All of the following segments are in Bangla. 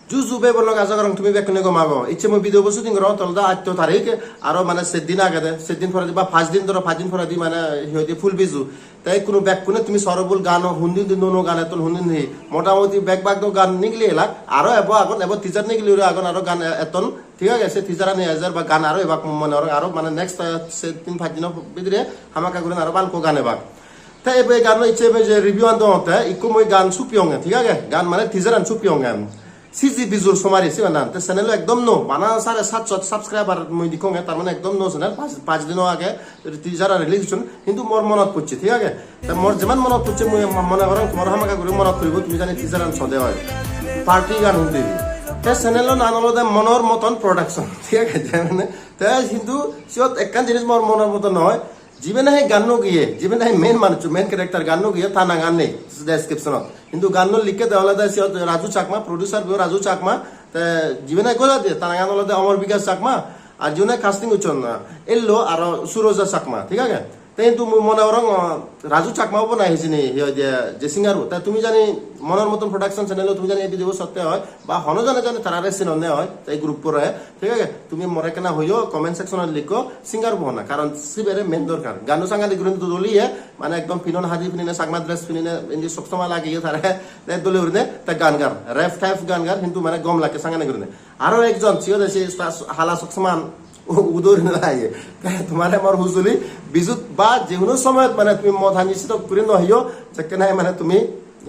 জুজুবে বললো আশা করং তুমি বেকনে গমাবো ইচ্ছে মই ভিডিও বসু দিন তলদা 8 তারিখ আরো মানে সেদিন আগে সেদিন পরে বা 5 দিন ধরে 5 দিন পরে দি মানে হইতে ফুল বিজু তাই কোনো ব্যাক কোনে তুমি সরবুল গান হুন্দি দিন নো গান এত হুন্দি নেই মোটামুটি ব্যাক ব্যাক দো গান নিগলি এলাক আরো এবো আগন এবো টিজার নিগলি আগন আরো গান এতন ঠিক আছে টিজার আনি হাজার বা গান আরো এবাক মনে আরো মানে নেক্সট 3-5 দিন ভিতরে হামাকা করে আরো বালকো গান এবাক তাই এবে গান ইচ্ছে যে রিভিউ আনতে হতে ইকো মই গান সুপিয়ং ঠিক আছে গান মানে টিজার আন সুপিয়ং সিজি বিজুর সমারি সি না তো চ্যানেল একদম নো বানা 750 সাবস্ক্রাইবার মই দিখং তার মানে একদম নো চ্যানেল 5 দিন আগে টিজার রিলিজ হন কিন্তু মোর মনত পড়ছে ঠিক আছে তা মোর যেমন মনত পড়ছে মই মনে করং তোমার হামাকা করে মনত করিব তুমি জানি টিজার আন সদে হয় পার্টি গান হুন্দি তে চ্যানেল নাম হলো মনৰ মতন প্রোডাকশন ঠিক আছে মানে তে কিন্তু সিয়ত একখান জিনিস মোর মনের মতন নয় জীবনে গান গিয়ে জীবনে মেন মানুষ মেন ক্যারেক্টার গান গিয়ে তা না গান নেই ডেসক্রিপশনত কিন্তু গান লিখে দেওয়া রাজু চাকমা প্রডিউসার রাজু চাকমা জীবনে গোলা দিয়ে তা গান অমর বিকাশ চাকমা আর জীবনে কাস্টিং উচ্চন এলো আর সুরজা চাকমা ঠিক আছে কিন্তু মনে করং রাজু চাকমাও না হিসিনি যে সিঙ্গার তা তুমি জানি মনের মতন প্রোডাকশন চ্যানেল তুমি জানি এই ভিডিও সত্যি হয় বা হন জানে জানে তারা সিনে হয় তাই গ্রুপ করে ঠিক আছে তুমি মরে কেনা হইও কমেন্ট সেকশনত লিখো সিঙ্গার বহ না কারণ সিবেরে মেন দরকার গানো সাংগাদি কিন্তু দলিয়ে মানে একদম ফিনন হাজি ফিনিনে সাগমা ড্রেস ফিনিনে ইন্দি সবসময় লাগিয়ে তারা দলি উড়নে তা গান গার রেফ টাইপ গান গার কিন্তু মানে গম লাগে সাংগানে করে আরো একজন সিও দেশে হালা সবসময় উদর লাগে তোমার আমার হুজুলি বিজুত বা যে কোনো সময় মানে তুমি মদ হানিছি তো করে নহিও যে নাই মানে তুমি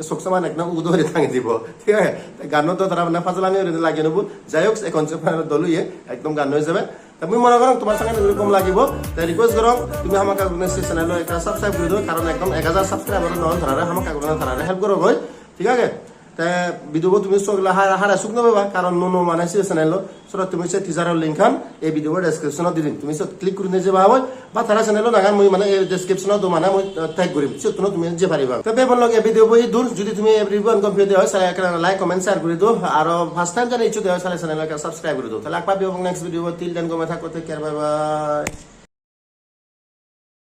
সবসময় একদম উদরে থাকি দিব ঠিক আছে গানো তো তারা মানে ফাজলামি লাগে নেব যাই হোক এখন দলুয়ে একদম গান হয়ে যাবে তুমি মনে করো তোমার সঙ্গে এরকম লাগিব তাই রিকোয়েস্ট করো তুমি আমাকে চ্যানেল একটা সাবস্ক্রাইব করে দাও কারণ একদম 1000 সাবস্ক্রাইবার নয় ধরা আমাকে ধরা হেল্প করো গই ঠিক আছে ভিডিও তুমি চোখলা হারা শুক নবা কারণ নো মানে চ্যানেল সব তুমি সে টিজারের লিংক খান এই ভিডিও ডেসক্রিপশনত দি দিম তুমি সব ক্লিক করে নিয়ে যাবা হয় বা তারা চ্যানেল নাগান মই মানে এই ডেসক্রিপশনত দো মানে মই ট্যাগ করিম সেতুনো তুমি যে পারিবা তবে বল লগে ভিডিও বই দূর যদি তুমি এভরিওয়ান কমপ্লিট হয় সারা একটা লাইক কমেন্ট শেয়ার করে দাও আর ফার্স্ট টাইম জানি ইচ্ছুক হয় সারা চ্যানেলকে সাবস্ক্রাইব করে দাও তাহলে আকবা বিও নেক্সট ভিডিও তিল দেন গমে থাকো টেক কেয়ার বাই বাই